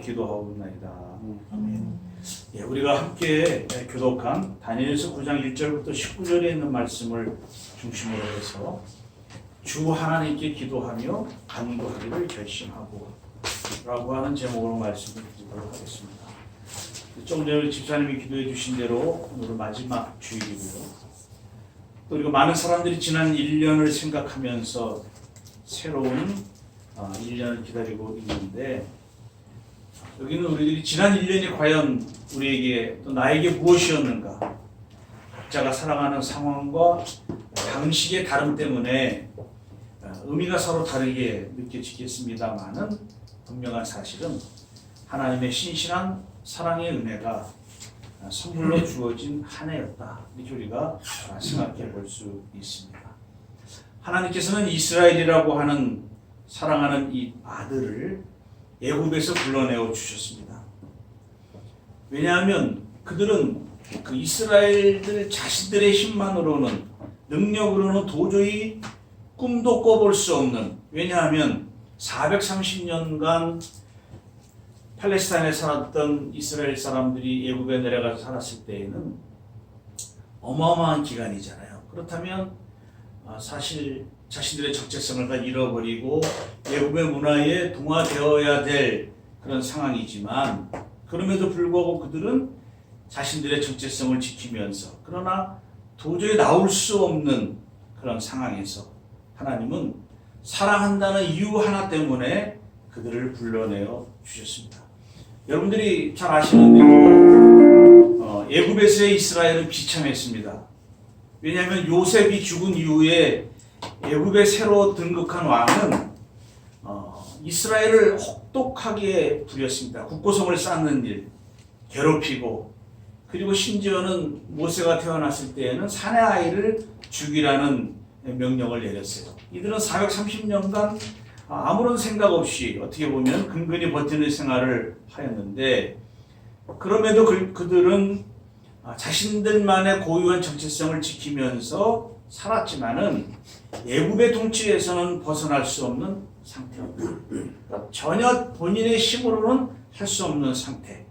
기도하옵나이다. 아멘. 예, 우리가 함께 교독한 다니엘서 9장 1절부터 19절에 있는 말씀을 중심으로 해서 주 하나님께 기도하며 간구하기를 결심하고 라고 하는 제목으로 말씀을 드리도록 하겠습니다. 좀 전에 집사님이 기도해 주신 대로 오늘 마지막 주일이고요. 또 그리고 많은 사람들이 지난 1년을 생각하면서 새로운 1년을 기다리고 있는데, 여기는 우리들이 지난 1년이 과연 우리에게 또 나에게 무엇이었는가, 각자가 살아가는 상황과 방식의 다름 때문에 의미가 서로 다르게 느껴지겠습니다만은 분명한 사실은 하나님의 신실한 사랑의 은혜가 선물로 주어진 한 해였다, 이렇게 우리가 생각해 볼 수 있습니다. 하나님께서는 이스라엘이라고 하는 사랑하는 이 아들을 애굽에서 불러내어 주셨습니다. 왜냐하면 그들은 그 이스라엘들 자신들의 힘만으로는, 능력으로는 도저히 꿈도 꿔볼 수 없는, 왜냐하면 430년간 팔레스타인에 살았던 이스라엘 사람들이 애굽에 내려가서 살았을 때에는 어마어마한 기간이잖아요. 그렇다면 사실 자신들의 정체성을 다 잃어버리고 애굽의 문화에 동화되어야 될 그런 상황이지만, 그럼에도 불구하고 그들은 자신들의 정체성을 지키면서, 그러나 도저히 나올 수 없는 그런 상황에서 하나님은 사랑한다는 이유 하나 때문에 그들을 불러내어 주셨습니다. 여러분들이 잘 아시는 대로 애굽에서의 이스라엘은 비참했습니다. 왜냐하면 요셉이 죽은 이후에 애굽에 새로 등극한 왕은 이스라엘을 혹독하게 부렸습니다. 국고성을 쌓는 일, 괴롭히고, 그리고 심지어는 모세가 태어났을 때에는 사내 아이를 죽이라는 명령을 내렸어요. 이들은 430년간 아무런 생각 없이 어떻게 보면 근근히 버티는 생활을 하였는데, 그럼에도 그들은 자신들만의 고유한 정체성을 지키면서 살았지만은 애굽의 통치에서는 벗어날 수 없는 상태였다. 전혀 본인의 힘으로는 할 수 없는 상태.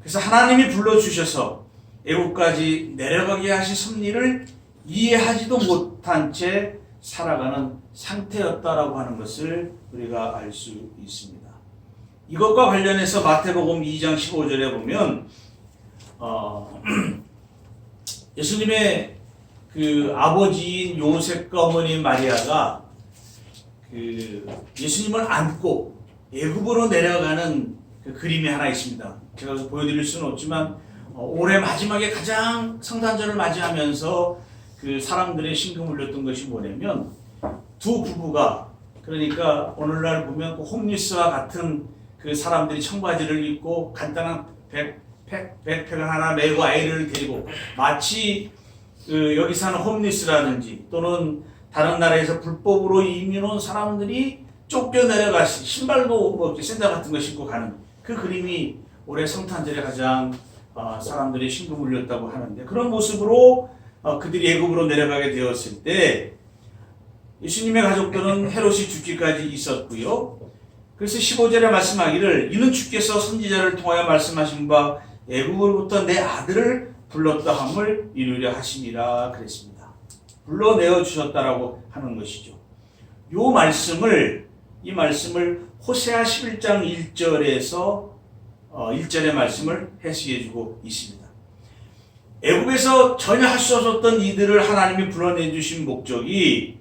그래서 하나님이 불러주셔서 애굽까지 내려가게 하신 섭리를 이해하지도 못한 채 살아가는 상태였다라고 하는 것을 우리가 알 수 있습니다. 이것과 관련해서 마태복음 2장 15절에 보면 예수님의 그 아버지인 요셉과 어머니 마리아가 그 예수님을 안고 애굽으로 내려가는 그 그림이 하나 있습니다. 제가 보여드릴 수는 없지만 올해 마지막에 가장 성탄절을 맞이하면서 그 사람들의 심금을 울렸던 것이 뭐냐면, 두 부부가, 그러니까 오늘날 보면 그 홈리스와 같은 그 사람들이 청바지를 입고 간단한 백팩을 하나 메고 아이를 데리고, 마치 여기 사는 홈리스라든지 또는 다른 나라에서 불법으로 이민 온 사람들이 쫓겨내려가시, 신발도 뭐 샌들 같은 거 신고 가는 그 그림이 올해 성탄절에 가장 사람들이 심금을 울렸다고 하는데, 그런 모습으로 그들이 애굽으로 내려가게 되었을 때 예수님의 가족들은 헤롯이 죽기까지 있었고요. 그래서 15절에 말씀하기를, 이는 주께서 선지자를 통하여 말씀하신 바 애굽으로부터 내 아들을 불렀다 함을 이루려 하심이라 그랬습니다. 불러내어 주셨다라고 하는 것이죠. 이 말씀을 호세아 11장 1절에서 1절의 말씀을 해석해주고 있습니다. 애굽에서 전혀 할 수 없었던 이들을 하나님이 불러내 주신 목적이,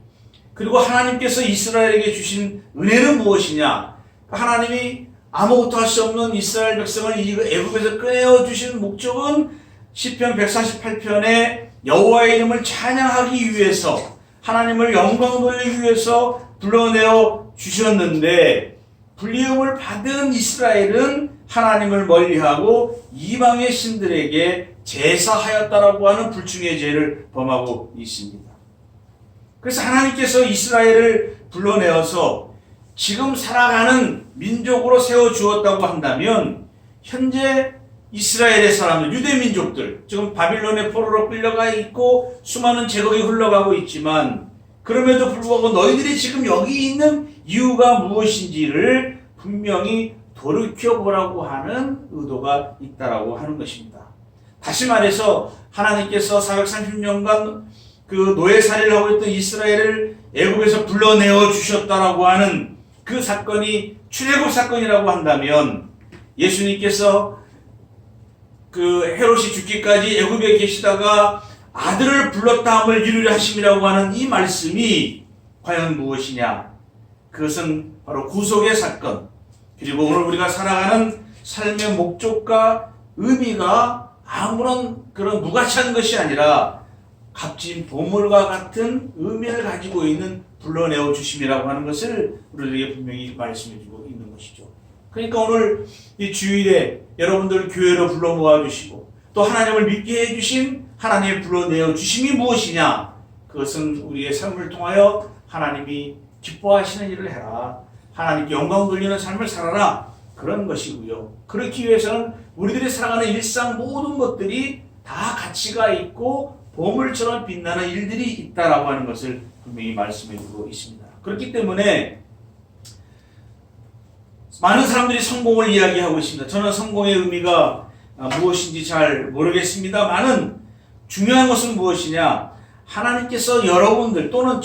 그리고 하나님께서 이스라엘에게 주신 은혜는 무엇이냐, 하나님이 아무것도 할 수 없는 이스라엘 백성을 애굽에서 꺼내어 주신 목적은 시편 148편에 여호와의 이름을 찬양하기 위해서, 하나님을 영광 돌리기 위해서 불러내어 주셨는데, 불리움을 받은 이스라엘은 하나님을 멀리하고 이방의 신들에게 제사하였다라고 하는 불충의 죄를 범하고 있습니다. 그래서 하나님께서 이스라엘을 불러내어서 지금 살아가는 민족으로 세워주었다고 한다면, 현재 이스라엘의 사람들, 유대민족들, 지금 바빌론의 포로로 끌려가 있고 수많은 제국이 흘러가고 있지만, 그럼에도 불구하고 너희들이 지금 여기 있는 이유가 무엇인지를 분명히 돌이켜보라고 하는 의도가 있다라고 하는 것입니다. 다시 말해서 하나님께서 430년간 그 노예살이를 하고 있던 이스라엘을 애굽에서 불러내어 주셨다라고 하는 그 사건이 출애굽 사건이라고 한다면, 예수님께서 그 헤롯이 죽기까지 애굽에 계시다가 아들을 불렀다함을 이루려 하심이라고 하는 이 말씀이 과연 무엇이냐? 그것은 바로 구속의 사건, 그리고 오늘 우리가 살아가는 삶의 목적과 의미가 아무런 그런 무가치한 것이 아니라 값진 보물과 같은 의미를 가지고 있는 불러내어 주심이라고 하는 것을 우리에게 분명히 말씀해 주고 있는 것이죠. 그러니까 오늘 이 주일에 여러분들 교회로 불러 모아 주시고 또 하나님을 믿게 해 주신 하나님의 불러내어 주심이 무엇이냐? 그것은 우리의 삶을 통하여 하나님이 기뻐하시는 일을 해라, 하나님께 영광 돌리는 삶을 살아라, 그런 것이고요. 그렇기 위해서는 우리들이 살아가는 일상 모든 것들이 다 가치가 있고 보물처럼 빛나는 일들이 있다라고 하는 것을 분명히 말씀해 주고 있습니다. 그렇기 때문에 많은 사람들이 성공을 이야기하고 있습니다. 저는 성공의 의미가 무엇인지 잘 모르겠습니다만은 중요한 것은 무엇이냐? 하나님께서 여러분들 또는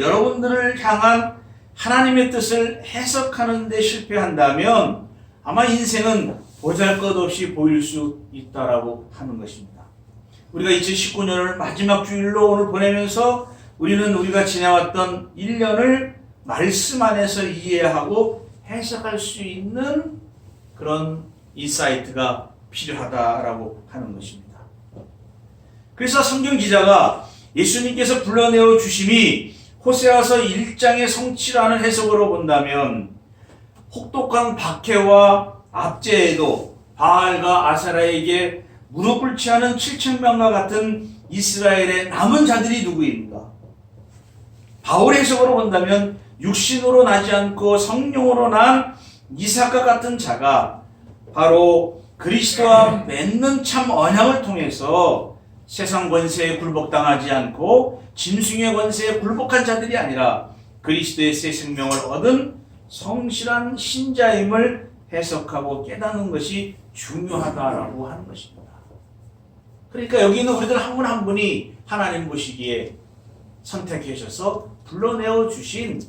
여러분들을 향한 하나님의 뜻을 해석하는 데 실패한다면 아마 인생은 보잘것없이 보일 수 있다라고 하는 것입니다. 우리가 2019년을 마지막 주일로 오늘 보내면서 우리는 우리가 지내왔던 1년을 말씀 안에서 이해하고 해석할 수 있는 그런 인사이트가 필요하다라고 하는 것입니다. 그래서 성경 기자가 예수님께서 불러내어 주심이 호세아서 1장의 성취라는 해석으로 본다면 혹독한 박해와 압제에도 바알과 아세라에게 무릎을 취하는 7,000명과 같은 이스라엘의 남은 자들이 누구입니까? 바울의 해석으로 본다면 육신으로 나지 않고 성령으로 난 이삭과 같은 자가 바로 그리스도와 맺는 참 언약을 통해서 세상 권세에 굴복당하지 않고 짐승의 권세에 굴복한 자들이 아니라 그리스도의 새 생명을 얻은 성실한 신자임을 해석하고 깨닫는 것이 중요하다라고 하는 것입니다. 그러니까 여기 있는 우리들 한 분 한 분이 하나님 보시기에 선택해 주셔서 불러내어 주신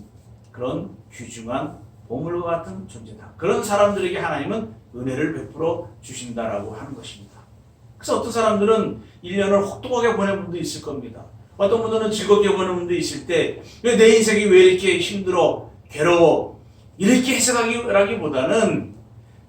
그런 귀중한 보물과 같은 존재다. 그런 사람들에게 하나님은 은혜를 베풀어 주신다라고 하는 것입니다. 그래서 어떤 사람들은 1년을 혹독하게 보낸 분도 있을 겁니다. 어떤 분들은 즐겁게 보낸 분도 있을 때 왜 내 인생이 왜 이렇게 힘들어, 괴로워, 이렇게 해석하기보다는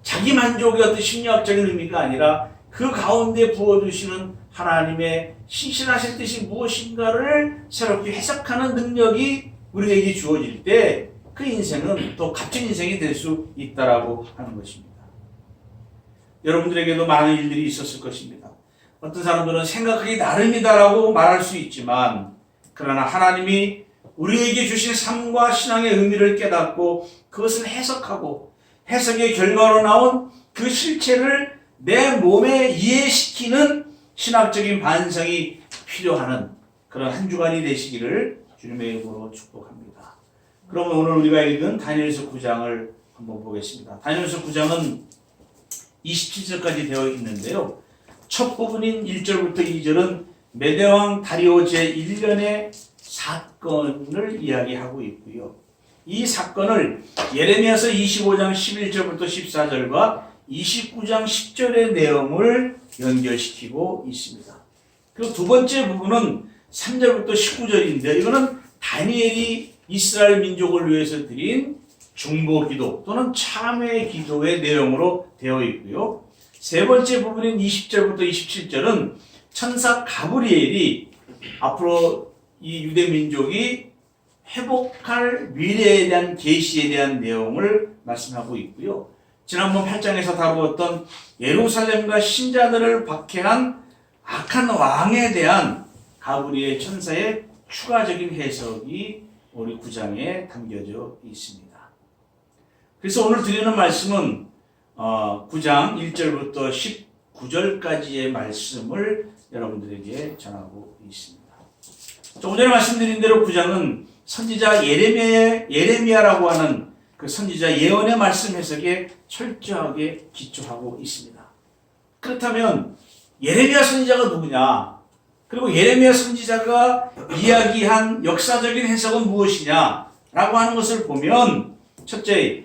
자기 만족의 어떤 심리학적인 의미가 아니라 그 가운데 부어주시는 하나님의 신실하신 뜻이 무엇인가를 새롭게 해석하는 능력이 우리에게 주어질 때 그 인생은 또 값진 인생이 될 수 있다라고 하는 것입니다. 여러분들에게도 많은 일들이 있었을 것입니다. 어떤 사람들은 생각하기 나름이다라고 말할 수 있지만 그러나 하나님이 우리에게 주신 삶과 신앙의 의미를 깨닫고 그것을 해석하고 해석의 결과로 나온 그 실체를 내 몸에 이해시키는 신학적인 반성이 필요한 그런 한 주간이 되시기를 주님의 이름으로 축복합니다. 그러면 오늘 우리가 읽은 다니엘서 9장을 한번 보겠습니다. 다니엘서 9장은 27절까지 되어 있는데요. 첫 부분인 1절부터 2절은 메대왕 다리오 제1년의 사건을 이야기하고 있고요. 이 사건을 예레미야서 25장 11절부터 14절과 29장 10절의 내용을 연결시키고 있습니다. 그리고 두 번째 부분은 3절부터 19절인데 이거는 다니엘이 이스라엘 민족을 위해서 드린 중보기도 또는 참회 기도의 내용으로 되어 있고요. 세 번째 부분인 20절부터 27절은 천사 가브리엘이 앞으로 이 유대 민족이 회복할 미래에 대한 계시에 대한 내용을 말씀하고 있고요. 지난번 8장에서 다루었던 예루살렘과 신자들을 박해한 악한 왕에 대한 가브리엘 천사의 추가적인 해석이 우리 9장에 담겨져 있습니다. 그래서 오늘 드리는 말씀은 9장 1절부터 19절까지의 말씀을 여러분들에게 전하고 있습니다. 조금 전에 말씀드린 대로 9장은 선지자 예레미야라고 하는 그 선지자 예언의 말씀 해석에 철저하게 기초하고 있습니다. 그렇다면 예레미야 선지자가 누구냐? 그리고 예레미야 선지자가 이야기한 역사적인 해석은 무엇이냐라고 하는 것을 보면 첫째,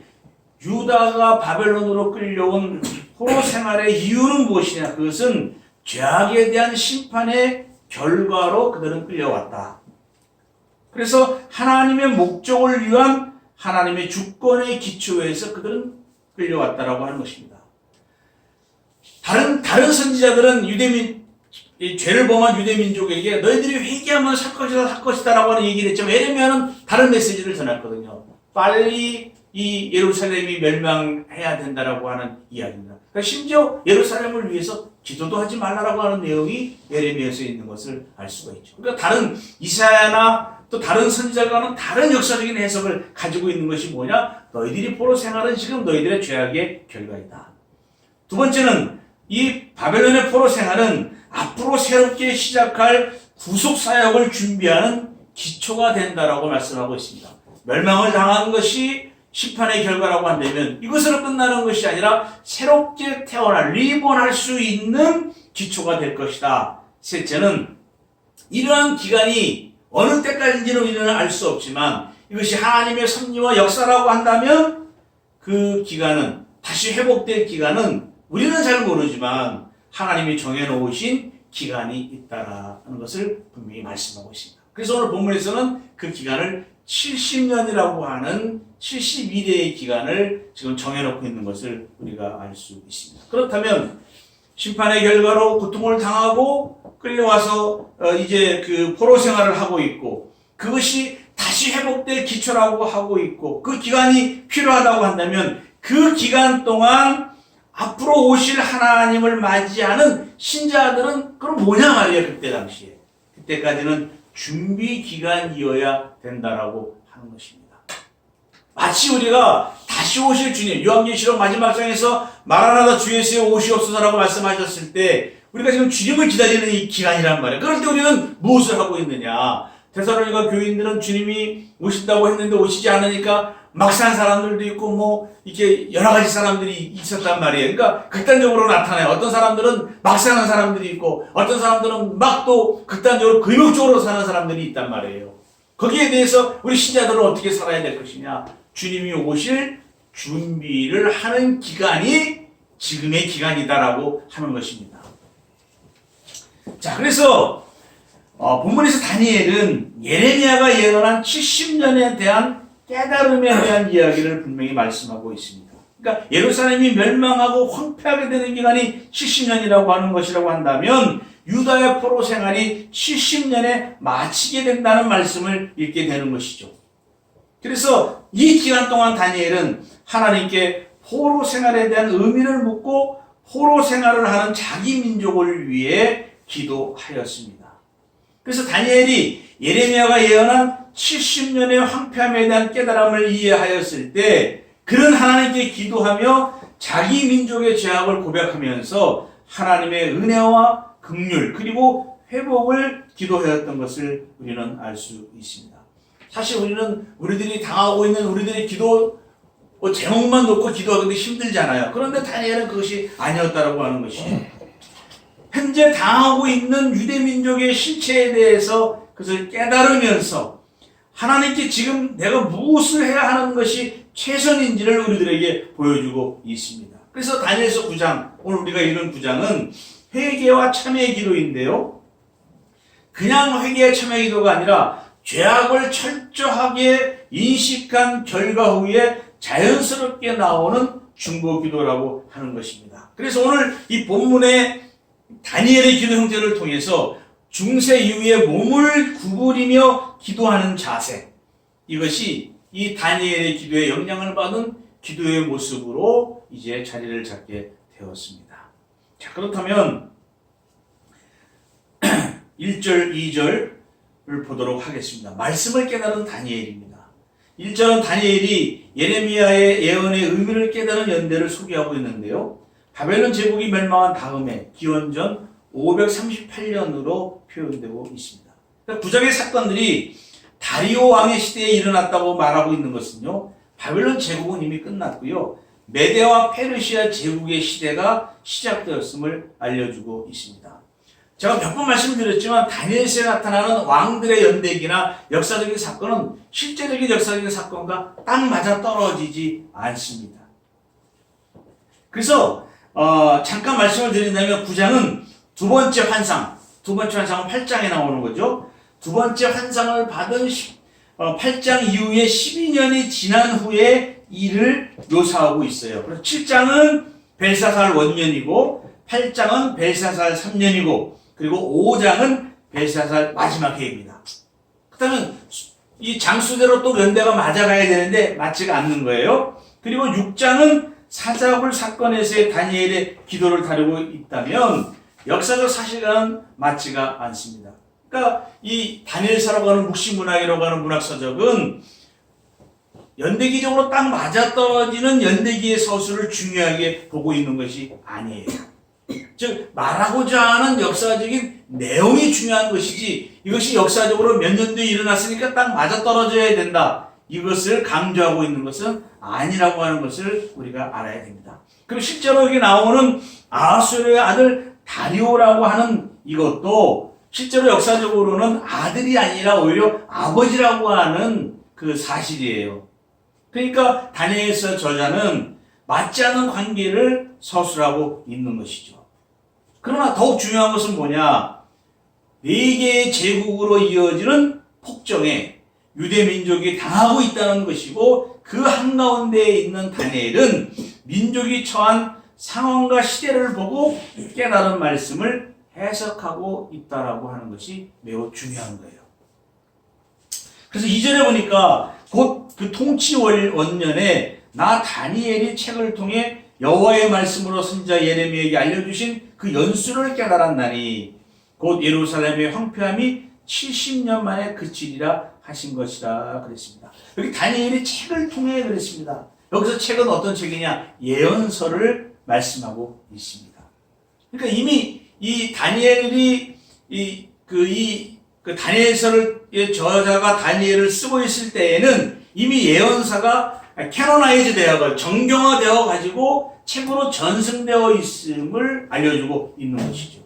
유다가 바벨론으로 끌려온 포로 생활의 이유는 무엇이냐? 그것은 죄악에 대한 심판의 결과로 그들은 끌려왔다. 그래서 하나님의 목적을 위한 하나님의 주권의 기초에서 그들은 끌려왔다라고 하는 것입니다. 다른 선지자들은 죄를 범한 유대민족에게 너희들이 회개하면 살 것이다라고 하는 얘기를 했지만 예레미야는 다른 메시지를 전했거든요. 빨리 이 예루살렘이 멸망해야 된다라고 하는 이야기입니다. 그러니까 심지어 예루살렘을 위해서 기도도 하지 말라라고 하는 내용이 예레미야서에 있는 것을 알 수가 있죠. 그러니까 다른 이사야나 또 다른 선지자과는 다른 역사적인 해석을 가지고 있는 것이 뭐냐? 너희들이 포로 생활은 지금 너희들의 죄악의 결과이다. 두 번째는 이 바벨론의 포로 생활은 앞으로 새롭게 시작할 구속 사역을 준비하는 기초가 된다라고 말씀하고 있습니다. 멸망을 당한 것이 심판의 결과라고 한다면 이것으로 끝나는 것이 아니라 새롭게 태어날 리본할 수 있는 기초가 될 것이다. 셋째는 이러한 기간이 어느 때까지인지는 우리는 알 수 없지만 이것이 하나님의 섭리와 역사라고 한다면 그 기간은 다시 회복될 기간은 우리는 잘 모르지만 하나님이 정해놓으신 기간이 있다라는 것을 분명히 말씀하고 있습니다. 그래서 오늘 본문에서는 그 기간을 70년이라고 하는 72대의 기간을 지금 정해놓고 있는 것을 우리가 알 수 있습니다. 그렇다면 심판의 결과로 고통을 당하고 끌려와서 이제 그 포로 생활을 하고 있고 그것이 다시 회복될 기초라고 하고 있고 그 기간이 필요하다고 한다면 그 기간 동안 앞으로 오실 하나님을 맞이하는 신자들은 그럼 뭐냐 말이에요. 그때 당시에. 그때까지는 준비 기간이어야 된다라고 하는 것입니다. 마치 우리가 다시 오실 주님, 요한계시록 마지막 장에서 마라나다 주 예수의 오시옵소서라고 말씀하셨을 때 우리가 지금 주님을 기다리는 이 기간이란 말이에요. 그럴 때 우리는 무엇을 하고 있느냐? 데살로니가 교인들은 주님이 오신다고 했는데 오시지 않으니까 막 산 사람들도 있고 이렇게 여러 가지 사람들이 있었단 말이에요. 그러니까 극단적으로 나타나요. 어떤 사람들은 막 사는 사람들이 있고 어떤 사람들은 막 또 극단적으로 금욕적으로 사는 사람들이 있단 말이에요. 거기에 대해서 우리 신자들은 어떻게 살아야 될 것이냐? 주님이 오실 준비를 하는 기간이 지금의 기간이다라고 하는 것입니다. 자, 그래서 본문에서 다니엘은 예레미야가 예언한 70년에 대한 깨달음에 대한 이야기를 분명히 말씀하고 있습니다. 그러니까 예루살렘이 멸망하고 황폐하게 되는 기간이 70년이라고 하는 것이라고 한다면 유다의 포로 생활이 70년에 마치게 된다는 말씀을 읽게 되는 것이죠. 그래서 이 기간 동안 다니엘은 하나님께 포로 생활에 대한 의미를 묻고 포로 생활을 하는 자기 민족을 위해 기도하였습니다. 그래서 다니엘이 예레미야가 예언한 70년의 황폐함에 대한 깨달음을 이해하였을 때 그는 하나님께 기도하며 자기 민족의 죄악을 고백하면서 하나님의 은혜와 긍휼 그리고 회복을 기도하였던 것을 우리는 알 수 있습니다. 사실 우리들이 당하고 있는 우리들의 기도 제목만 놓고 기도하기도 힘들잖아요. 그런데 다니엘은 그것이 아니었다라고 하는 것이죠. 현재 당하고 있는 유대민족의 실체에 대해서 그것을 깨달으면서 하나님께 지금 내가 무엇을 해야 하는 것이 최선인지를 우리들에게 보여주고 있습니다. 그래서 다니엘서 9장, 오늘 우리가 읽은 9장은 회개와 참회의 기도인데요. 그냥 회개와 참회의 기도가 아니라 죄악을 철저하게 인식한 결과 후에 자연스럽게 나오는 중보 기도라고 하는 것입니다. 그래서 오늘 이 본문의 다니엘의 기도 형태를 통해서 중세 이후에 몸을 구부리며 기도하는 자세, 이것이 이 다니엘의 기도에 영향을 받은 기도의 모습으로 이제 자리를 잡게 되었습니다. 자, 그렇다면 1절, 2절을 보도록 하겠습니다. 말씀을 깨달은 다니엘입니다. 1절은 다니엘이 예레미야의 예언의 의미를 깨달은 연대를 소개하고 있는데요. 바벨론 제국이 멸망한 다음에 기원전 538년으로 표현되고 있습니다. 그러니까 구약의 사건들이 다리오 왕의 시대에 일어났다고 말하고 있는 것은요, 바벨론 제국은 이미 끝났고요. 메데와 페르시아 제국의 시대가 시작되었음을 알려주고 있습니다. 제가 몇 번 말씀드렸지만 다니엘서에 나타나는 왕들의 연대기나 역사적인 사건은 실제적인 역사적인 사건과 딱 맞아 떨어지지 않습니다. 그래서 잠깐 말씀을 드린다면 9장은 두 번째 환상은 8장에 나오는 거죠. 두 번째 환상을 받은 8장 이후에 12년이 지난 후에 일을 묘사하고 있어요. 그래서 7장은 벨사살 원년이고 8장은 벨사살 3년이고 그리고 5장은 벨사살 마지막 해입니다. 그렇다면 이 장수대로 또 연대가 맞아가야 되는데 맞지가 않는 거예요. 그리고 6장은 사자굴 사건에서의 다니엘의 기도를 다루고 있다면 역사적 사실과는 맞지가 않습니다. 그러니까 이 다니엘서라고 하는 묵시문학이라고 하는 문학서적은 연대기적으로 딱 맞아떨어지는 연대기의 서술을 중요하게 보고 있는 것이 아니에요. 즉 말하고자 하는 역사적인 내용이 중요한 것이지 이것이 역사적으로 몇 년도에 일어났으니까 딱 맞아떨어져야 된다. 이것을 강조하고 있는 것은 아니라고 하는 것을 우리가 알아야 됩니다. 그리고 실제로 여기 나오는 아하수에로의 아들 다리오라고 하는 이것도 실제로 역사적으로는 아들이 아니라 오히려 아버지라고 하는 그 사실이에요. 그러니까 다니엘서 저자는 맞지 않는 관계를 서술하고 있는 것이죠. 그러나 더욱 중요한 것은 뭐냐? 네 개의 제국으로 이어지는 폭정에 유대 민족이 당하고 있다는 것이고 그 한가운데에 있는 다니엘은 민족이 처한 상황과 시대를 보고 깨달은 말씀을 해석하고 있다라고 하는 것이 매우 중요한 거예요. 그래서 2절에 보니까 곧 그 통치 원년에 나 다니엘이 책을 통해 여호와의 말씀으로 선지자 예레미야에게 알려주신 그 연수를 깨달았나니 곧 예루살렘의 황폐함이 70년 만에 그치리라 하신 것이라 그랬습니다. 여기 다니엘이 책을 통해 그랬습니다. 여기서 책은 어떤 책이냐? 예언서를 말씀하고 있습니다. 그러니까 이미 이 다니엘이 그 다니엘서의 저자가 다니엘을 쓰고 있을 때에는 이미 예언사가 캐노나이즈 되어 정경화되어 가지고 책으로 전승되어 있음을 알려주고 있는 것이죠.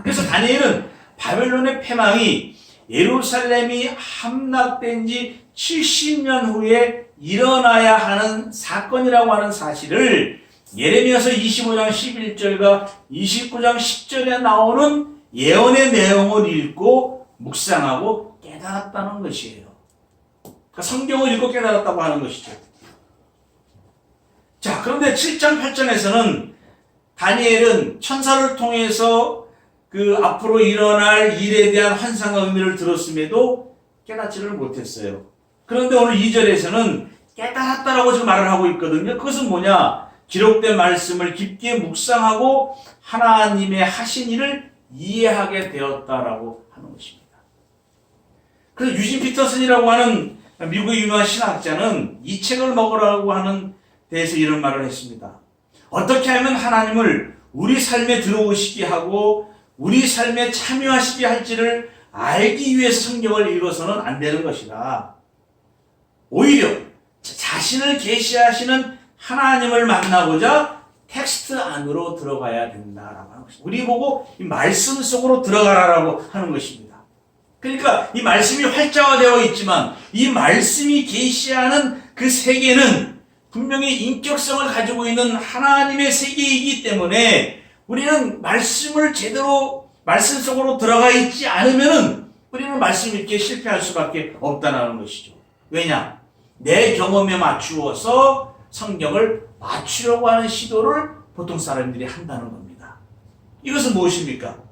그래서 다니엘은 바벨론의 패망이 예루살렘이 함락된 지 70년 후에 일어나야 하는 사건이라고 하는 사실을 예레미야서 25장 11절과 29장 10절에 나오는 예언의 내용을 읽고 묵상하고 깨달았다는 것이에요. 그러니까 성경을 읽고 깨달았다고 하는 것이죠. 자, 그런데 7장 8장에서는 다니엘은 천사를 통해서 그 앞으로 일어날 일에 대한 환상과 의미를 들었음에도 깨닫지를 못했어요. 그런데 오늘 2절에서는 깨달았다라고 지금 말을 하고 있거든요. 그것은 뭐냐? 기록된 말씀을 깊게 묵상하고 하나님의 하신 일을 이해하게 되었다라고 하는 것입니다. 그래서 유진 피터슨이라고 하는 미국의 유명한 신학자는 이 책을 먹으라고 하는 데에서 이런 말을 했습니다. 어떻게 하면 하나님을 우리 삶에 들어오시게 하고 우리 삶에 참여하시게 할지를 알기 위해서 성경을 읽어서는 안 되는 것이다. 오히려 자신을 계시하시는 하나님을 만나고자 텍스트 안으로 들어가야 된다라고 하는 것입니다. 우리 보고 이 말씀 속으로 들어가라라고 하는 것입니다. 그러니까 이 말씀이 활자화되어 있지만 이 말씀이 계시하는 그 세계는 분명히 인격성을 가지고 있는 하나님의 세계이기 때문에 우리는 말씀을 제대로 말씀 속으로 들어가 있지 않으면은 우리는 말씀 읽기에 실패할 수밖에 없다는 것이죠. 왜냐? 내 경험에 맞추어서 성경을 맞추려고 하는 시도를 보통 사람들이 한다는 겁니다. 이것은 무엇입니까?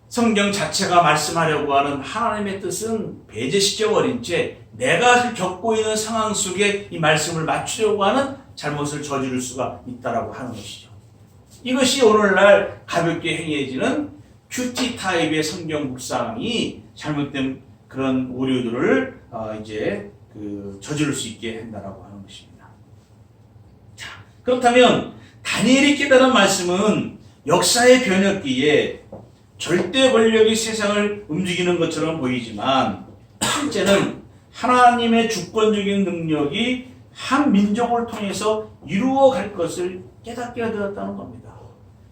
성경 자체가 말씀하려고 하는 하나님의 뜻은 배제시켜버린 채 내가 겪고 있는 상황 속에 이 말씀을 맞추려고 하는 잘못을 저지를 수가 있다라고 하는 것이죠. 이것이 오늘날 가볍게 행해지는 큐티 타입의 성경 묵상이 잘못된 그런 오류들을 저지를 수 있게 한다라고 하는 것입니다. 자, 그렇다면 다니엘이 깨달은 말씀은 역사의 변혁기에 절대 권력이 세상을 움직이는 것처럼 보이지만 실제는 하나님의 주권적인 능력이 한 민족을 통해서 이루어갈 것을 깨닫게 되었다는 겁니다.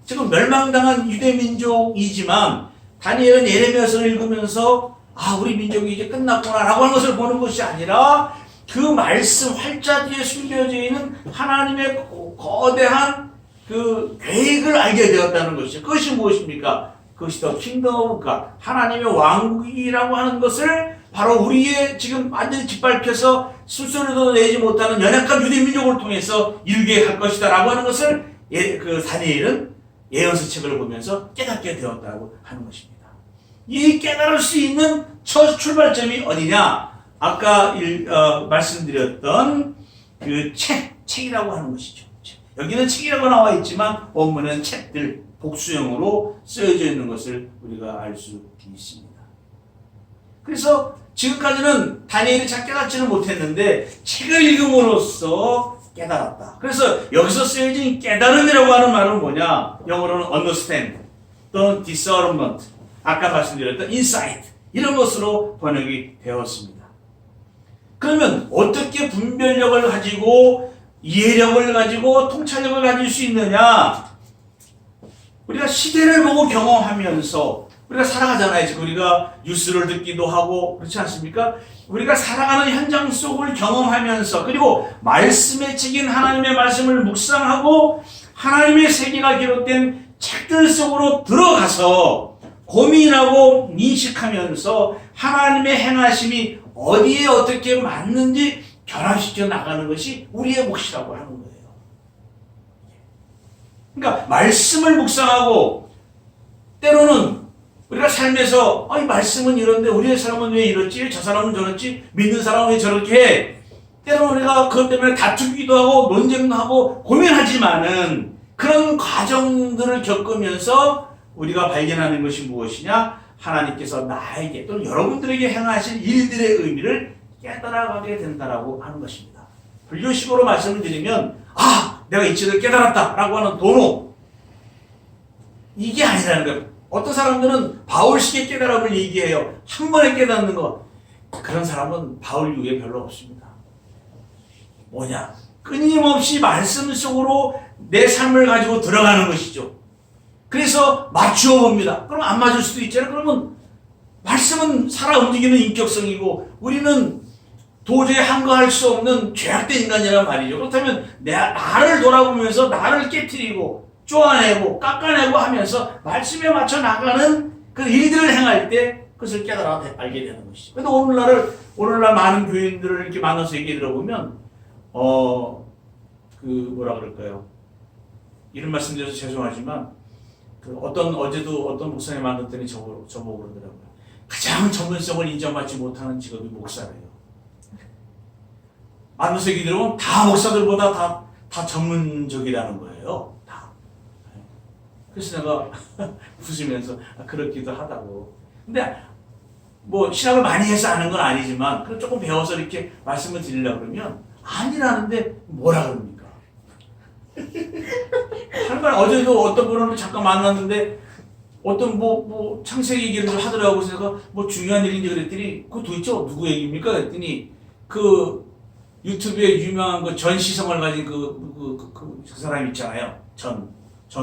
지금 멸망당한 유대민족이지만 다니엘은 예레미야서를 읽으면서 우리 민족이 이제 끝났구나 라고 하는 것을 보는 것이 아니라 그 말씀 활자 뒤에 숨겨져 있는 하나님의 거대한 그 계획을 알게 되었다는 것이죠. 그것이 무엇입니까? 그것이 더 킹덤 오브 갓, 하나님의 왕국이라고 하는 것을 바로 우리의 지금 완전히 짓밟혀서 숨소리도 내지 못하는 연약한 유대민족을 통해서 이루게 갈 것이다 라고 하는 것을 그 다니엘은 예언서 책을 보면서 깨닫게 되었다고 하는 것입니다. 이 깨달을 수 있는 첫 출발점이 어디냐? 아까 말씀드렸던 그 책이라고 하는 것이죠. 여기는 책이라고 나와 있지만 원문은 책들, 복수형으로 쓰여져 있는 것을 우리가 알 수 있습니다. 그래서 지금까지는 다니엘이 잘 깨닫지는 못했는데 책을 읽음으로써 깨달았다. 그래서 여기서 쓰여진 깨달음이라고 하는 말은 뭐냐? 영어로는 understand 또는 discernment, 아까 말씀드렸던 insight, 이런 것으로 번역이 되었습니다. 그러면 어떻게 분별력을 가지고 이해력을 가지고 통찰력을 가질 수 있느냐? 우리가 시대를 보고 경험하면서 우리가 살아가잖아요. 지금 우리가 뉴스를 듣기도 하고 그렇지 않습니까? 우리가 살아가는 현장 속을 경험하면서 그리고 말씀에 찍인 하나님의 말씀을 묵상하고 하나님의 세계가 기록된 책들 속으로 들어가서 고민하고 인식하면서 하나님의 행하심이 어디에 어떻게 맞는지 결합시켜 나가는 것이 우리의 몫이라고 하는 거예요. 그러니까 말씀을 묵상하고 때로는 우리가 삶에서 이 말씀은 이런데 우리의 사람은 왜 이렇지? 저 사람은 저렇지? 믿는 사람은 왜 저렇게 해? 때로는 우리가 그것 때문에 다투기도 하고 논쟁도 하고 고민하지만은 그런 과정들을 겪으면서 우리가 발견하는 것이 무엇이냐? 하나님께서 나에게 또는 여러분들에게 행하신 일들의 의미를 깨달아가게 된다라고 하는 것입니다. 불교식으로 말씀을 드리면 내가 이치를 깨달았다라고 하는 도노, 이게 아니라는 거예요. 어떤 사람들은 바울식의 깨달음을 얘기해요. 한 번에 깨닫는 것. 그런 사람은 바울 이후에 별로 없습니다. 뭐냐? 끊임없이 말씀 속으로 내 삶을 가지고 들어가는 것이죠. 그래서 맞추어 봅니다. 그럼 안 맞을 수도 있잖아요. 그러면 말씀은 살아 움직이는 인격성이고 우리는 도저히 한거할 수 없는 죄악된 인간이란 말이죠. 그렇다면 나를 돌아보면서 나를 깨트리고 쪼아내고 깎아내고 하면서 말씀에 맞춰 나가는 그 일들을 행할 때 그것을 깨달아 알게 되는 것이죠. 근데 오늘날 많은 교인들을 이렇게 만나서 얘기 들어보면 뭐라 그럴까요? 이런 말씀 드려서 죄송하지만 어제도 어떤 목사님 만났더니 저보고 그러더라고요. 가장 전문성을 인정받지 못하는 직업이 목사래요. 만나서 얘기 들어보면 다 목사들보다 다 전문적이라는 거예요. 다. 그래서 내가 웃으면서 그렇기도 하다고. 근데 신학을 많이 해서 아는 건 아니지만 조금 배워서 이렇게 말씀을 드리려고 그러면 아니라는데 뭐라 그럽니까? 정말 어제도 어떤 분을 잠깐 만났는데 어떤 창세기 얘기를 하더라고. 그래서 내가 중요한 얘기인지 그랬더니 그거 도대체 누구 얘기입니까? 그랬더니 유튜브에 유명한 전시성을 가진 그 사람 있잖아요. 전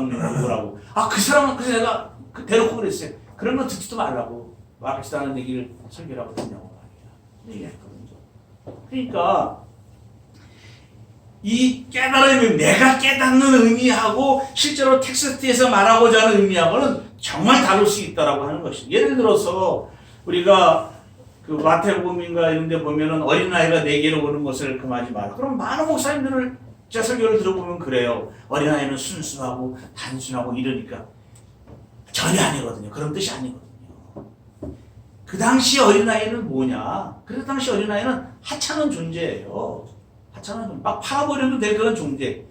누구라고. 그 사람은 그래서 내가 대놓고 그랬어요. 그런 거 듣지도 말라고. 말하지도 않은 얘기를 설교를 하고 듣냐고 말이야. 얘기했거든요. 그러니까 이 깨달음이 내가 깨닫는 의미하고 실제로 텍스트에서 말하고자 하는 의미하고는 정말 다를 수 있다라고 하는 것이죠. 예를 들어서 우리가 마태복음인가 이런 데 보면은 어린아이가 내게로 오는 것을 금하지 마라. 그럼 많은 목사님들을 제 설교를 들어보면 그래요. 어린아이는 순수하고 단순하고 이러니까 전혀 아니거든요. 그런 뜻이 아니거든요. 그 당시 어린아이는 뭐냐? 그 당시 어린아이는 하찮은 존재예요. 하찮은 존재. 막 팔아버려도 될 그런 존재.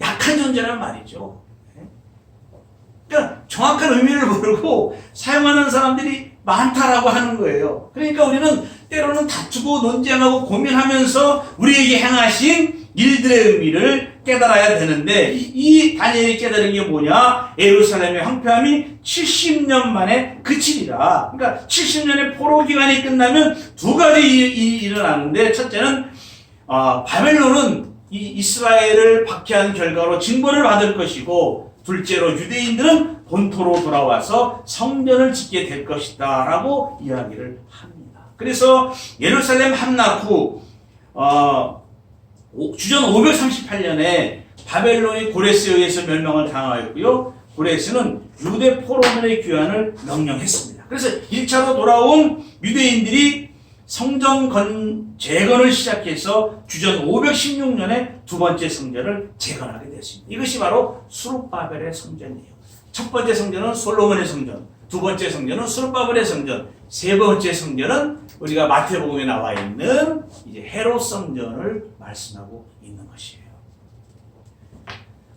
약한 존재란 말이죠. 그러니까 정확한 의미를 모르고 사용하는 사람들이 많다라고 하는 거예요. 그러니까 우리는 때로는 다투고 논쟁하고 고민하면서 우리에게 행하신 일들의 의미를 깨달아야 되는데 이 다니엘이 깨달은 게 뭐냐? 예루살렘의 황폐함이 70년 만에 그치리라. 그러니까 70년의 포로 기간이 끝나면 두 가지 일이 일어나는데, 첫째는 바벨론은 이 이스라엘을 박해한 결과로 징벌을 받을 것이고, 둘째로 유대인들은 본토로 돌아와서 성전을 짓게 될 것이다 라고 이야기를 합니다. 그래서 예루살렘 함락 후 주전 538년에 바벨론이 고레스에 의해서 멸망을 당하였고요. 고레스는 유대 포로들의 귀환을 명령했습니다. 그래서 1차로 돌아온 유대인들이 성전 재건을 시작해서 주전 516년에 두 번째 성전을 재건하게 됐습니다. 이것이 바로 수룹바벨의 성전이에요. 첫 번째 성전은 솔로몬의 성전, 두 번째 성전은 수룹바벨의 성전, 세 번째 성전은 우리가 마태복음에 나와 있는 이제 헤롯 성전을 말씀하고 있는 것이에요.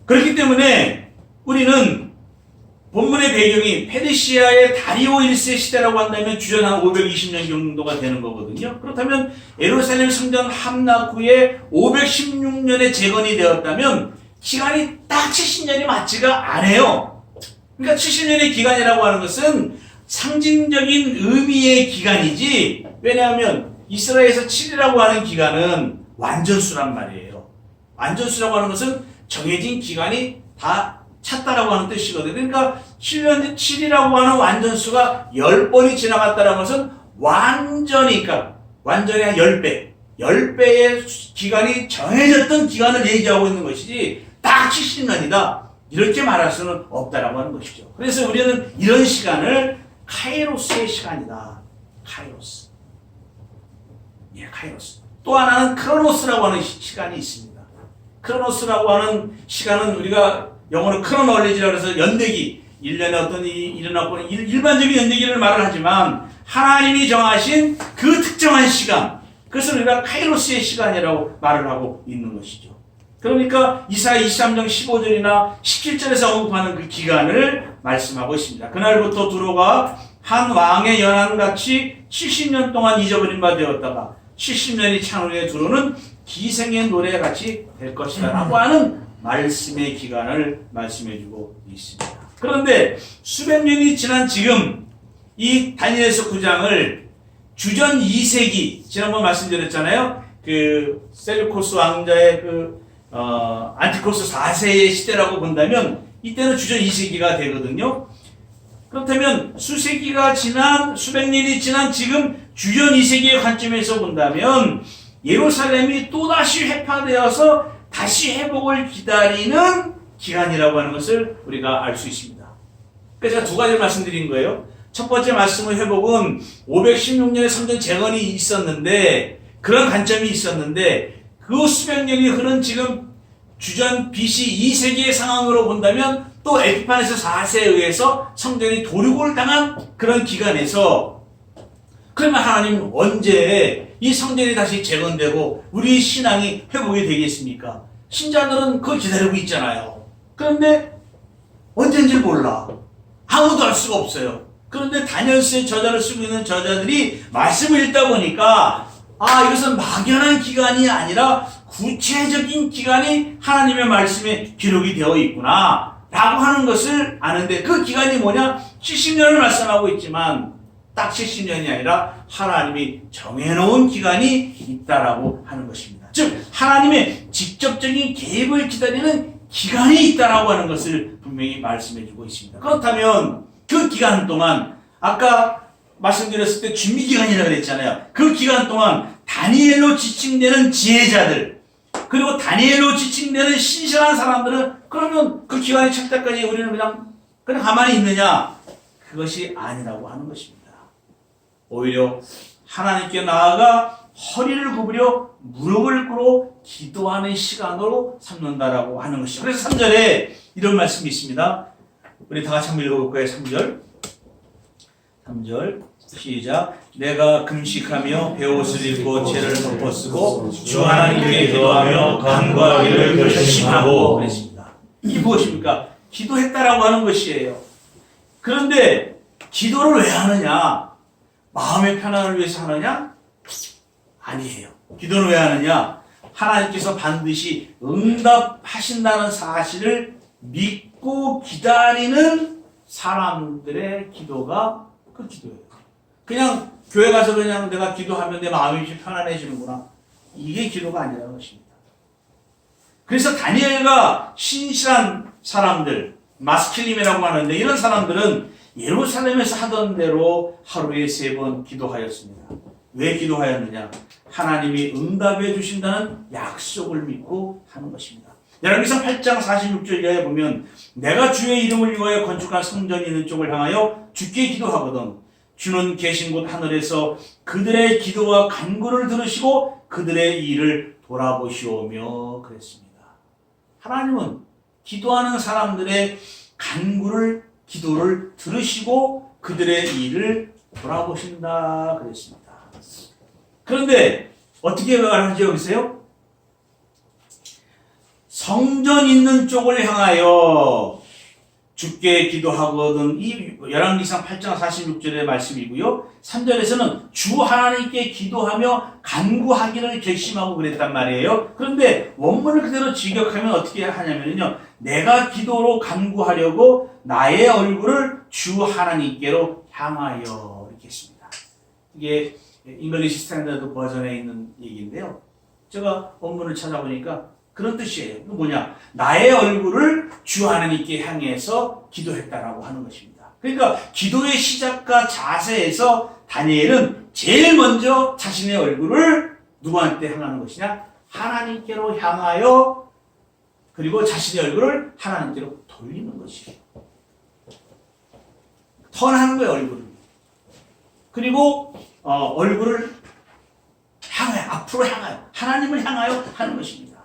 그렇기 때문에 우리는 본문의 배경이 페르시아의 다리오 1세 시대라고 한다면 주전 한 520년 정도가 되는 거거든요. 그렇다면 예루살렘 성전 함락 후에 516년에 재건이 되었다면 기간이 딱 70년이 맞지가 않아요. 그러니까 70년의 기간이라고 하는 것은 상징적인 의미의 기간이지, 왜냐하면 이스라엘에서 7이라고 하는 기간은 완전수란 말이에요. 완전수라고 하는 것은 정해진 기간이 다 찼다라고 하는 뜻이거든요. 그러니까 7이라고 하는 완전수가 10번이 지나갔다는 것은 완전히, 그러니까 완전히 한 10배, 10배의 기간이 정해졌던 기간을 얘기하고 있는 것이지 딱 70년이다 이렇게 말할 수는 없다라고 하는 것이죠. 그래서 우리는 이런 시간을 카이로스의 시간이다. 카이로스. 예, 카이로스. 또 하나는 크로노스라고 하는 시간이 있습니다. 크로노스라고 하는 시간은 우리가 영어로 크로놀리지라고 해서 연대기, 1년에 어떤 일이 일어났고 일반적인 연대기를 말을 하지만 하나님이 정하신 그 특정한 시간, 그것을 우리가 카이로스의 시간이라고 말을 하고 있는 것이죠. 그러니까 이사야 23장 15절이나 17절에서 언급하는 그 기간을 말씀하고 있습니다. 그날부터 두로가 한 왕의 연한같이 70년 동안 잊어버린 바 되었다가 70년이 찬 후에 두로는 기생의 노래같이 될 것이다 라고 하는 말씀의 기간을 말씀해주고 있습니다. 그런데 수백 년이 지난 지금 이 다니엘서 9장을 주전 2세기, 지난번 말씀드렸잖아요. 그 셀루코스 왕자의 안티코스 4세의 시대라고 본다면 이때는 주전 2세기가 되거든요. 그렇다면 수세기가 지난, 수백 년이 지난 지금 주전 2세기의 관점에서 본다면 예루살렘이 또다시 회파되어서 다시 회복을 기다리는 기간이라고 하는 것을 우리가 알 수 있습니다. 그래서 제가 두 가지를 말씀드린 거예요. 첫 번째 말씀의 회복은 516년에 성전 재건이 있었는데, 그런 관점이 있었는데, 그 수백 년이 흐른 지금 주전 BC 2세기의 상황으로 본다면 또 에피파네스 4세에 의해서 성전이 도륙을 당한 그런 기간에서, 그러면 하나님 언제 이 성전이 다시 재건되고 우리 신앙이 회복이 되겠습니까? 신자들은 그걸 기다리고 있잖아요. 그런데 언제인지 몰라. 아무도 알 수가 없어요. 그런데 다니엘서의 저자를 쓰고 있는 저자들이 말씀을 읽다 보니까 이것은 막연한 기간이 아니라 구체적인 기간이 하나님의 말씀에 기록이 되어 있구나 라고 하는 것을 아는데, 그 기간이 뭐냐? 70년을 말씀하고 있지만 딱 70년이 아니라 하나님이 정해놓은 기간이 있다라고 하는 것입니다. 즉 하나님의 직접적인 개입을 기다리는 기간이 있다라고 하는 것을 분명히 말씀해주고 있습니다. 그렇다면 그 기간 동안, 아까 말씀드렸을 때 준비기간이라고 그랬잖아요. 그 기간 동안 다니엘로 지칭되는 지혜자들, 그리고 다니엘로 지칭되는 신실한 사람들은 그러면 그 기간이 찰 때까지 우리는 그냥 가만히 있느냐? 그것이 아니라고 하는 것입니다. 오히려 하나님께 나아가 허리를 구부려 무릎을 꿇어 기도하는 시간으로 삼는다라고 하는 것이죠. 그래서 3절에 이런 말씀이 있습니다. 우리 다 같이 한번 읽어볼 거예요. 3절 시작. 내가 금식하며 베옷을 입고 죄를 덮어쓰고 주 하나님께 기도하며 간구하기를 결심하고 그랬습니다. 이게 무엇입니까? 기도했다라고 하는 것이에요. 그런데 기도를 왜 하느냐? 마음의 편안을 위해서 하느냐? 아니에요. 기도는 왜 하느냐? 하나님께서 반드시 응답하신다는 사실을 믿고 기다리는 사람들의 기도가 그 기도예요. 그냥 교회 가서 그냥 내가 기도하면 내 마음이 편안해지는구나. 이게 기도가 아니라는 것입니다. 그래서 다니엘과 신실한 사람들, 마스킬림이라고 하는데 이런 사람들은 예루살렘에서 하던 대로 하루에 3번 기도하였습니다. 왜 기도하였느냐? 하나님이 응답해 주신다는 약속을 믿고 하는 것입니다. 열왕기상 8장 46절 이하에 보면 내가 주의 이름을 위하여 건축한 성전이 있는 쪽을 향하여 주께 기도하거든 주는 계신 곳 하늘에서 그들의 기도와 간구를 들으시고 그들의 일을 돌아보시오며 그랬습니다. 하나님은 기도하는 사람들의 간구를 기도를 들으시고 그들의 일을 돌아보신다 그랬습니다. 그런데 어떻게 말하는지 여기서요? 성전 있는 쪽을 향하여 주께 기도하거든. 이 열왕기상 8장 46절의 말씀이고요. 3절에서는 주 하나님께 기도하며 간구하기를 결심하고 그랬단 말이에요. 그런데 원문을 그대로 직역하면 어떻게 하냐면요. 내가 기도로 간구하려고 나의 얼굴을 주 하나님께로 향하여 이렇게 했습니다. 이게 잉글리시 스탠다드 버전에 있는 얘기인데요. 제가 원문을 찾아보니까 그런 뜻이에요. 뭐냐? 나의 얼굴을 주 하나님께 향해서 기도했다라고 하는 것입니다. 그러니까 기도의 시작과 자세에서 다니엘은 제일 먼저 자신의 얼굴을 누구한테 향하는 것이냐? 하나님께로 향하여 그리고 자신의 얼굴을 하나님께로 돌리는 것이에요. 턴하는 거예요, 얼굴을. 그리고 얼굴을 향하여, 앞으로 향하여, 하나님을 향하여 하는 것입니다.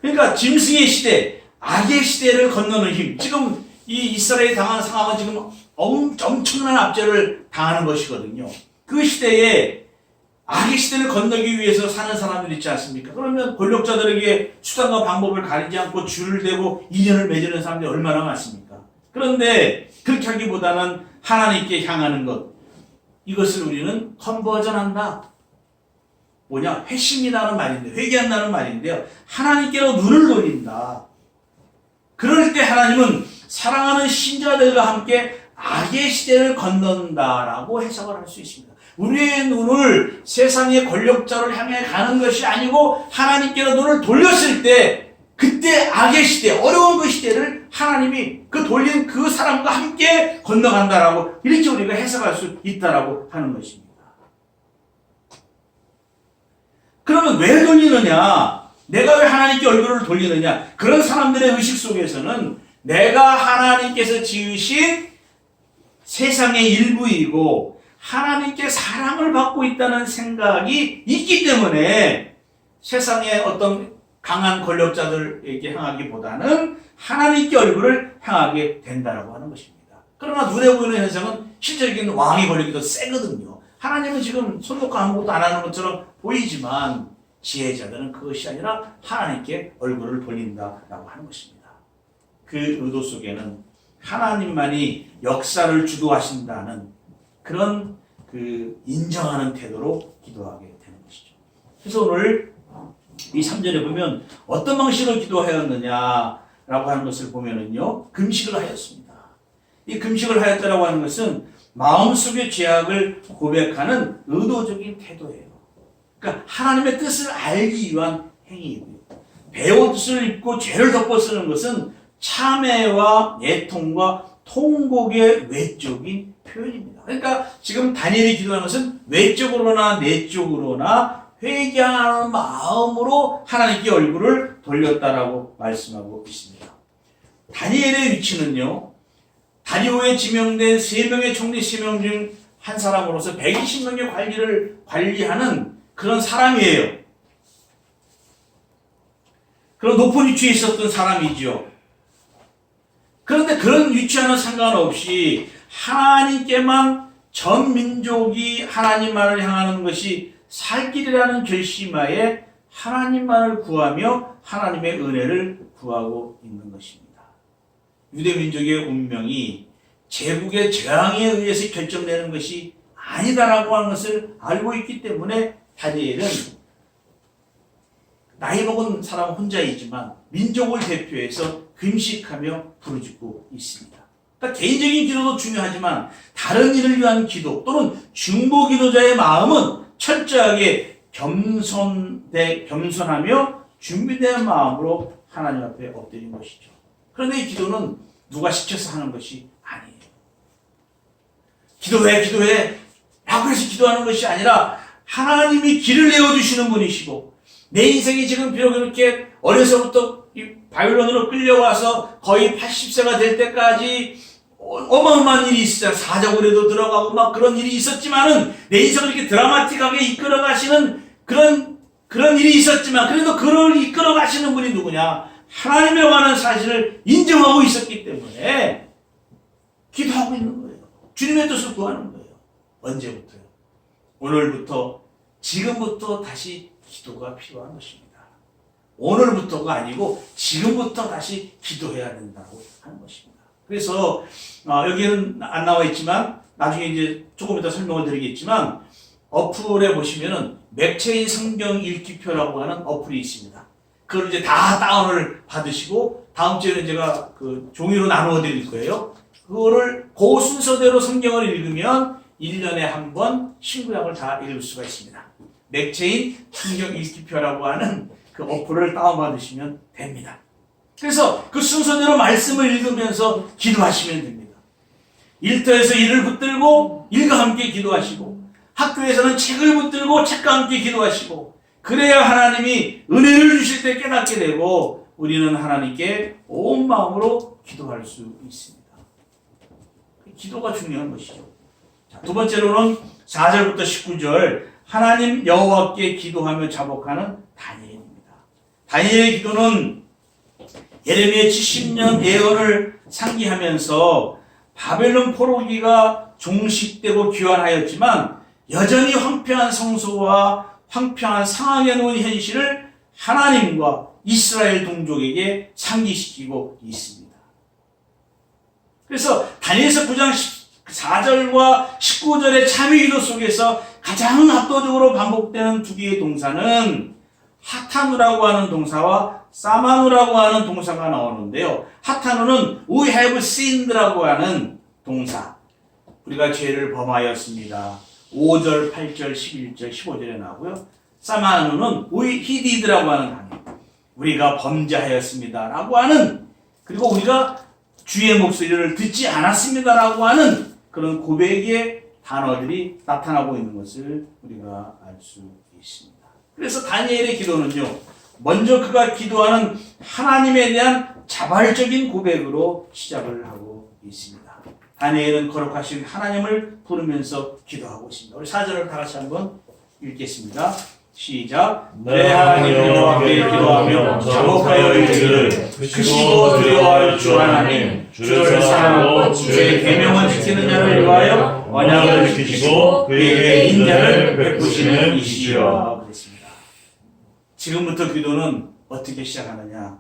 그러니까 짐승의 시대, 악의 시대를 건너는 힘. 지금 이 이스라엘이 당하는 상황은 지금 엄청난 압제를 당하는 것이거든요. 그 시대에 악의 시대를 건너기 위해서 사는 사람들 있지 않습니까? 그러면 권력자들에게 수단과 방법을 가리지 않고 줄을 대고 인연을 맺는 사람들이 얼마나 많습니까? 그런데 그렇게 하기보다는 하나님께 향하는 것. 이것을 우리는 컨버전한다. 뭐냐? 회심이라는 말인데, 회개한다는 말인데요. 하나님께로 눈을 돌린다. 그럴 때 하나님은 사랑하는 신자들과 함께 악의 시대를 건넌다라고 해석을 할 수 있습니다. 우리의 눈을 세상의 권력자를 향해 가는 것이 아니고 하나님께로 눈을 돌렸을 때 그때 악의 시대, 어려운 그 시대를 하나님이 그 돌린 그 사람과 함께 건너간다라고 이렇게 우리가 해석할 수 있다라고 하는 것입니다. 그러면 왜 돌리느냐? 내가 왜 하나님께 얼굴을 돌리느냐? 그런 사람들의 의식 속에서는 내가 하나님께서 지으신 세상의 일부이고 하나님께 사랑을 받고 있다는 생각이 있기 때문에 세상의 어떤 강한 권력자들에게 향하기보다는 하나님께 얼굴을 향하게 된다라고 하는 것입니다. 그러나 눈에 보이는 현상은 실제적인 왕의 권력이 더 세거든요. 하나님은 지금 손 놓고 아무것도 안 하는 것처럼 보이지만 지혜자들은 그것이 아니라 하나님께 얼굴을 돌린다라고 하는 것입니다. 그 의도 속에는 하나님만이 역사를 주도하신다는 그런 인정하는 태도로 기도하게 되는 것이죠. 그래서 오늘 이 3절에 보면 어떤 방식으로 기도하였느냐라고 하는 것을 보면은요, 금식을 하였습니다. 이 금식을 하였다라고 하는 것은 마음속의 죄악을 고백하는 의도적인 태도예요. 그러니까 하나님의 뜻을 알기 위한 행위이고요. 베옷을 입고 죄를 덮어 쓰는 것은 참회와 애통과 통곡의 외적인 표현입니다. 그러니까 지금 다니엘이 기도하는 것은 외적으로나 내적으로나 회개하는 마음으로 하나님께 얼굴을 돌렸다라고 말씀하고 있습니다. 다니엘의 위치는요, 다리오에 지명된 3명의 총리 3명 중 한 사람으로서 120명의 관리하는 그런 사람이에요. 그런 높은 위치에 있었던 사람이죠. 그런데 그런 위치와는 상관없이 하나님께만 전 민족이 하나님만을 향하는 것이 살 길이라는 결심하에 하나님만을 구하며 하나님의 은혜를 구하고 있는 것입니다. 유대 민족의 운명이 제국의 재앙에 의해서 결정되는 것이 아니다라고 하는 것을 알고 있기 때문에 다니엘은 나이 먹은 사람 혼자이지만 민족을 대표해서 금식하며 부르짖고 있습니다. 그러니까 개인적인 기도도 중요하지만 다른 이를 위한 기도 또는 중보 기도자의 마음은 철저하게 겸손하며 준비된 마음으로 하나님 앞에 엎드린 것이죠. 그런데 이 기도는 누가 시켜서 하는 것이 아니에요. 기도해 라고 해서 기도하는 것이 아니라 하나님이 길을 내어주시는 분이시고 내 인생이 지금 비록 이렇게 어려서부터 이 바빌론으로 끌려와서 거의 80세가 될 때까지 어마어마한 일이 있어요. 사자굴에도 들어가고 막 그런 일이 있었지만은 내 인생을 이렇게 드라마틱하게 이끌어 가시는 그런 일이 있었지만 그래도 그를 이끌어 가시는 분이 누구냐? 하나님이라고 하는 사실을 인정하고 있었기 때문에 기도하고 있는 거예요. 주님의 뜻을 구하는 거예요. 언제부터요? 오늘부터, 지금부터 다시 기도가 필요한 것입니다. 오늘부터가 아니고 지금부터 다시 기도해야 된다고 하는 것입니다. 그래서 여기는 안 나와 있지만 나중에 이제 조금 이따 설명을 드리겠지만 어플에 보시면은 맥체인 성경 읽기표라고 하는 어플이 있습니다. 그걸 이제 다 다운을 받으시고 다음 주에는 제가 그 종이로 나누어 드릴 거예요. 그거를 그 순서대로 성경을 읽으면 1년에 한 번 신구약을 다 읽을 수가 있습니다. 맥체인 성경 읽기표라고 하는 그 어플을 다운받으시면 됩니다. 그래서 그 순서대로 말씀을 읽으면서 기도하시면 됩니다. 일터에서 일을 붙들고 일과 함께 기도하시고 학교에서는 책을 붙들고 책과 함께 기도하시고 그래야 하나님이 은혜를 주실 때 깨닫게 되고 우리는 하나님께 온 마음으로 기도할 수 있습니다. 기도가 중요한 것이죠. 자, 두 번째로는 4절부터 19절 하나님 여호와께 기도하며 자복하는 다니엘입니다. 다니엘의 기도는 예레미야 70년 예언을 상기하면서 바벨론 포로기가 종식되고 귀환하였지만 여전히 황폐한 성소와 황폐한 상황에 놓은 현실을 하나님과 이스라엘 동족에게 상기시키고 있습니다. 그래서 다니엘서 9장 4절과 19절의 참회기도 속에서 가장 압도적으로 반복되는 두 개의 동사는 하타누라고 하는 동사와 사마누라고 하는 동사가 나오는데요. 하타누는 we have sinned라고 하는 동사. 우리가 죄를 범하였습니다. 5절, 8절, 11절, 15절에 나오고요. 사마누는 he did라고 하는 단어. 우리가 범죄하였습니다. 라고 하는 그리고 우리가 주의 목소리를 듣지 않았습니다. 라고 하는 그런 고백의 단어들이 나타나고 있는 것을 우리가 알 수 있습니다. 그래서 다니엘의 기도는요. 먼저 그가 기도하는 하나님에 대한 자발적인 고백으로 시작을 하고 있습니다. 다니엘은 거룩하신 하나님을 부르면서 기도하고 있습니다. 우리 4절을 다 같이 한번 읽겠습니다. 시작. 내 하나님 여호와께 기도하며 자복하여 이르기를 크시고 두려워할 주 하나님 주를 사랑하고 주의 계명을 지키는 자를 위하여 언약을 지키시고 그에게 인자를 베푸시는 이시여. 그랬습니다. 지금부터 기도는 어떻게 시작하느냐?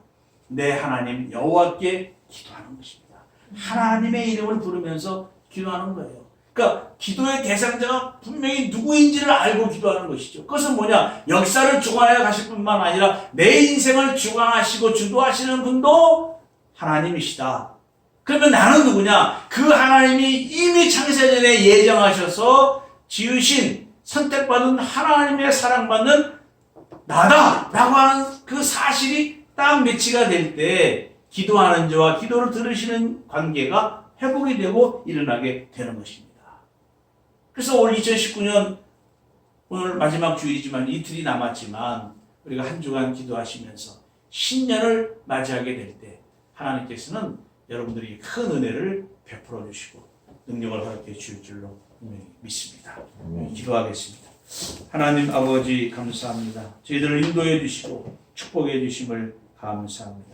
내 하나님 여호와께 기도하는 것입니다. 하나님의 이름을 부르면서 기도하는 거예요. 그러니까 기도의 대상자가 분명히 누구인지를 알고 기도하는 것이죠. 그것은 뭐냐? 역사를 주관하여 가실 뿐만 아니라 내 인생을 주관하시고 주도하시는 분도 하나님이시다. 그러면 나는 누구냐? 그 하나님이 이미 창세전에 예정하셔서 지으신 선택받은 하나님의 사랑받는 나다! 라고 하는 그 사실이 딱 매치가 될 때 기도하는 자와 기도를 들으시는 관계가 회복이 되고 일어나게 되는 것입니다. 그래서 올 2019년 오늘 마지막 주일이지만 이틀이 남았지만 우리가 한 주간 기도하시면서 신년을 맞이하게 될 때 하나님께서는 여러분들이 큰 은혜를 베풀어 주시고 능력을 허락해 주실 줄로 분명히 믿습니다. 기도하겠습니다. 하나님 아버지 감사합니다. 저희들을 인도해 주시고 축복해 주심을 감사합니다.